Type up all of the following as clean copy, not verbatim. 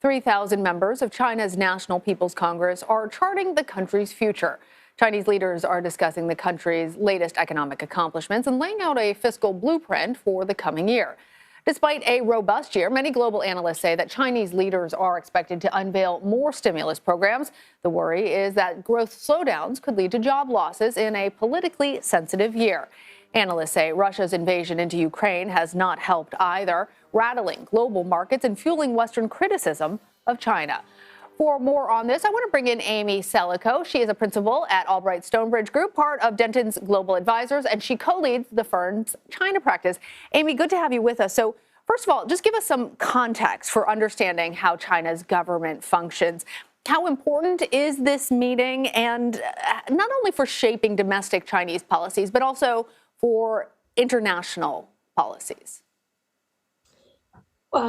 3,000 members of China's National People's Congress are charting the country's future. Chinese leaders are discussing the country's latest economic accomplishments and laying out a fiscal blueprint for the coming year. Despite a robust year, many global analysts say that Chinese leaders are expected to unveil more stimulus programs. The worry is that growth slowdowns could lead to job losses in a politically sensitive year. Analysts say Russia's invasion into Ukraine has not helped either, rattling global markets and fueling Western criticism of China. For more on this, I want to bring in Amy Celico. She is a principal at Albright Stonebridge Group, part of Denton's Global Advisors, and she co-leads the firm's China practice. Amy, good to have you with us. So first of all, just give us some context for understanding how China's government functions. How important is this meeting, and not only for shaping domestic Chinese policies, but also for international policies?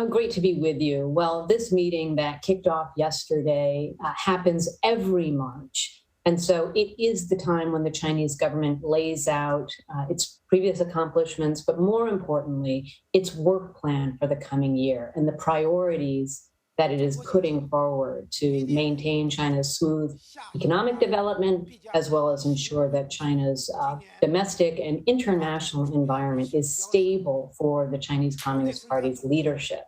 Great to be with you. Well, this meeting that kicked off yesterday happens every March. And so it is the time when the Chinese government lays out its previous accomplishments, but more importantly, its work plan for the coming year and the priorities that it is putting forward to maintain China's smooth economic development, as well as ensure that China's domestic and international environment is stable for the Chinese Communist Party's leadership.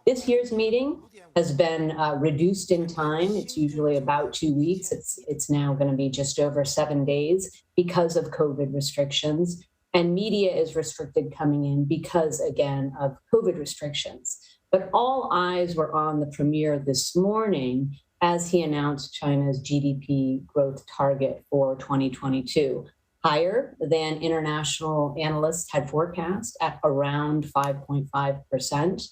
This year's meeting has been reduced in time. It's usually about 2 weeks. It's now going to be just over 7 days because of COVID restrictions. And media is restricted coming in because, again, of COVID restrictions. But all eyes were on the premier this morning as he announced China's GDP growth target for 2022, higher than international analysts had forecast at around 5.5%.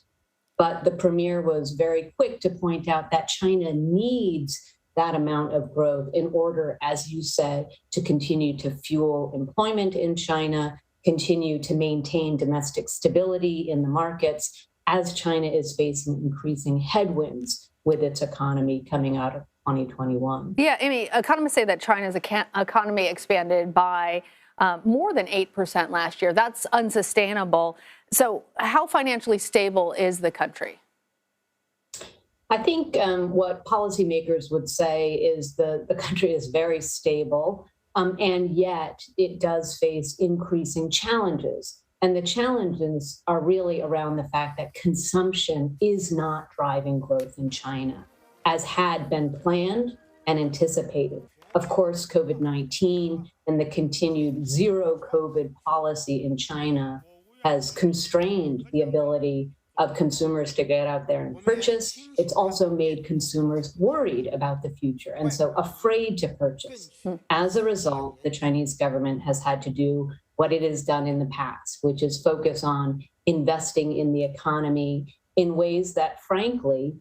But the premier was very quick to point out that China needs that amount of growth in order, as you said, to continue to fuel employment in China, continue to maintain domestic stability in the markets, as China is facing increasing headwinds with its economy coming out of 2021. Yeah, Amy, economists say that China's economy expanded by more than 8% last year. That's unsustainable. So how financially stable is the country? I think what policymakers would say is the country is very stable, and yet it does face increasing challenges. And the challenges are really around the fact that consumption is not driving growth in China, as had been planned and anticipated. Of course, COVID-19 and the continued zero COVID policy in China has constrained the ability of consumers to get out there and purchase. It's also made consumers worried about the future and so afraid to purchase. As a result, the Chinese government has had to do what it has done in the past, which is focus on investing in the economy in ways that, frankly,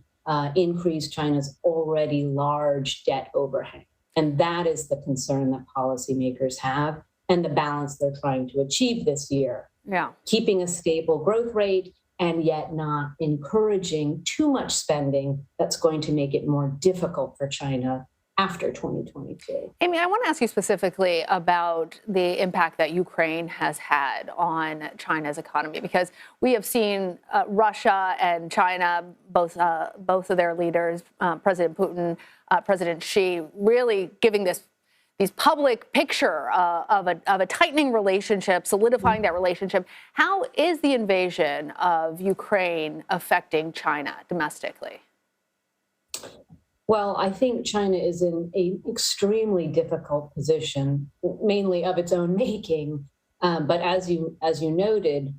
increase China's already large debt overhang. And that is the concern that policymakers have and the balance they're trying to achieve this year. Yeah. Keeping a stable growth rate and yet not encouraging too much spending that's going to make it more difficult for China after 2022. Amy, I want to ask you specifically about the impact that Ukraine has had on China's economy, because we have seen Russia and China, both of their leaders, President Putin, President Xi, really giving these public picture of a tightening relationship, solidifying that relationship. How is the invasion of Ukraine affecting China domestically? Well, I think China is in an extremely difficult position, mainly of its own making. But as you noted,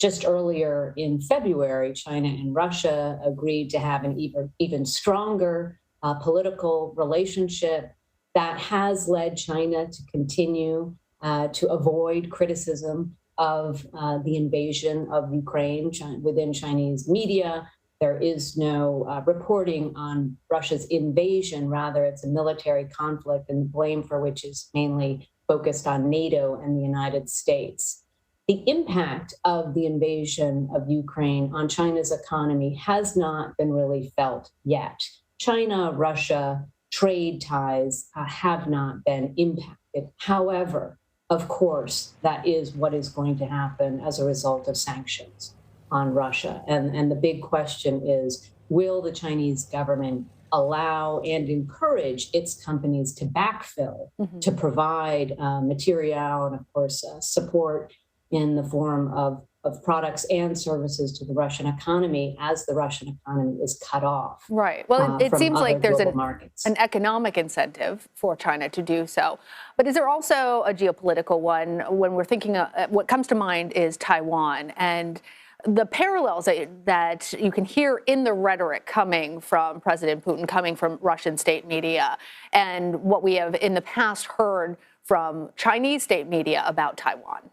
just earlier in February, China and Russia agreed to have an even stronger political relationship that has led China to continue to avoid criticism of the invasion of Ukraine within Chinese media. There is no reporting on Russia's invasion. Rather, it's a military conflict, and the blame for which is mainly focused on NATO and the United States. The impact of the invasion of Ukraine on China's economy has not been really felt yet. China-Russia trade ties have not been impacted. However, of course, that is what is going to happen as a result of sanctions. on Russia. And the big question is, will the Chinese government allow and encourage its companies to backfill, to provide material and, of course, support in the form of products and services to the Russian economy as the Russian economy is cut off. Right. Well, it seems like there's an economic incentive for China to do so. But is there also a geopolitical one? When we're thinking, what comes to mind is Taiwan and the parallels that you can hear in the rhetoric coming from President Putin, coming from Russian state media, and what we have in the past heard from Chinese state media about Taiwan.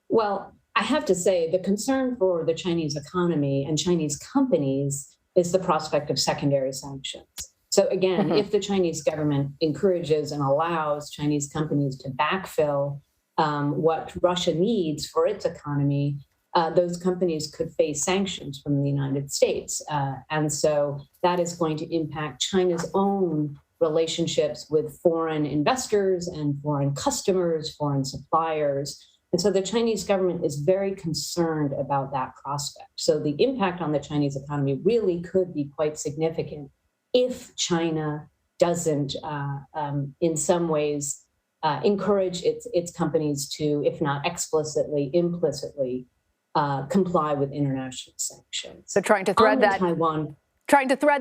Well, I have to say the concern for the Chinese economy and Chinese companies is the prospect of secondary sanctions. So again, if the Chinese government encourages and allows Chinese companies to backfill what Russia needs for its economy, those companies could face sanctions from the United States. And so that is going to impact China's own relationships with foreign investors and foreign customers, foreign suppliers. And so the Chinese government is very concerned about that prospect. So the impact on the Chinese economy really could be quite significant if China doesn't, in some ways, encourage its companies to, if not explicitly, implicitly, comply with international sanctions. So trying to thread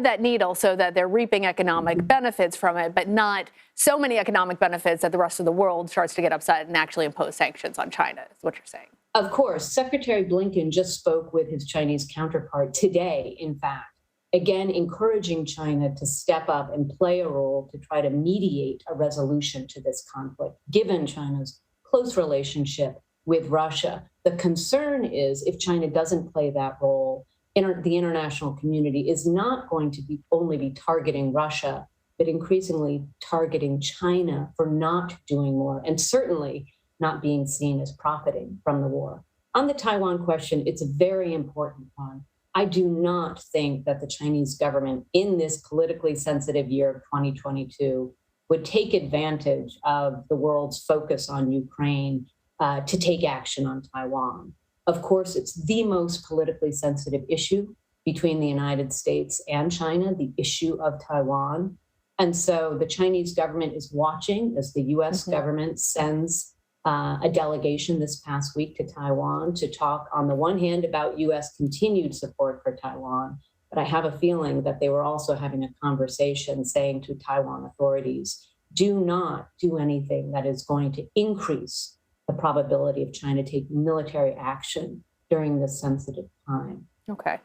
that needle so that they're reaping economic benefits from it, but not so many economic benefits that the rest of the world starts to get upset and actually impose sanctions on China, is what you're saying. Of course. Secretary Blinken just spoke with his Chinese counterpart today, in fact, again, encouraging China to step up and play a role to try to mediate a resolution to this conflict, given China's close relationship with Russia. The concern is if China doesn't play that role, the international community is not going to only be targeting Russia, but increasingly targeting China for not doing more, and certainly not being seen as profiting from the war. On the Taiwan question, it's a very important one. I do not think that the Chinese government in this politically sensitive year of 2022 would take advantage of the world's focus on Ukraine to take action on Taiwan. Of course, it's the most politically sensitive issue between the United States and China, the issue of Taiwan. And so the Chinese government is watching as the US government sends a delegation this past week to Taiwan to talk, on the one hand, about US continued support for Taiwan. But I have a feeling that they were also having a conversation saying to Taiwan authorities, do not do anything that is going to increase the probability of China taking military action during this sensitive time. Okay.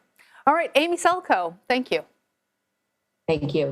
All right. Amy Celico, thank you. Thank you.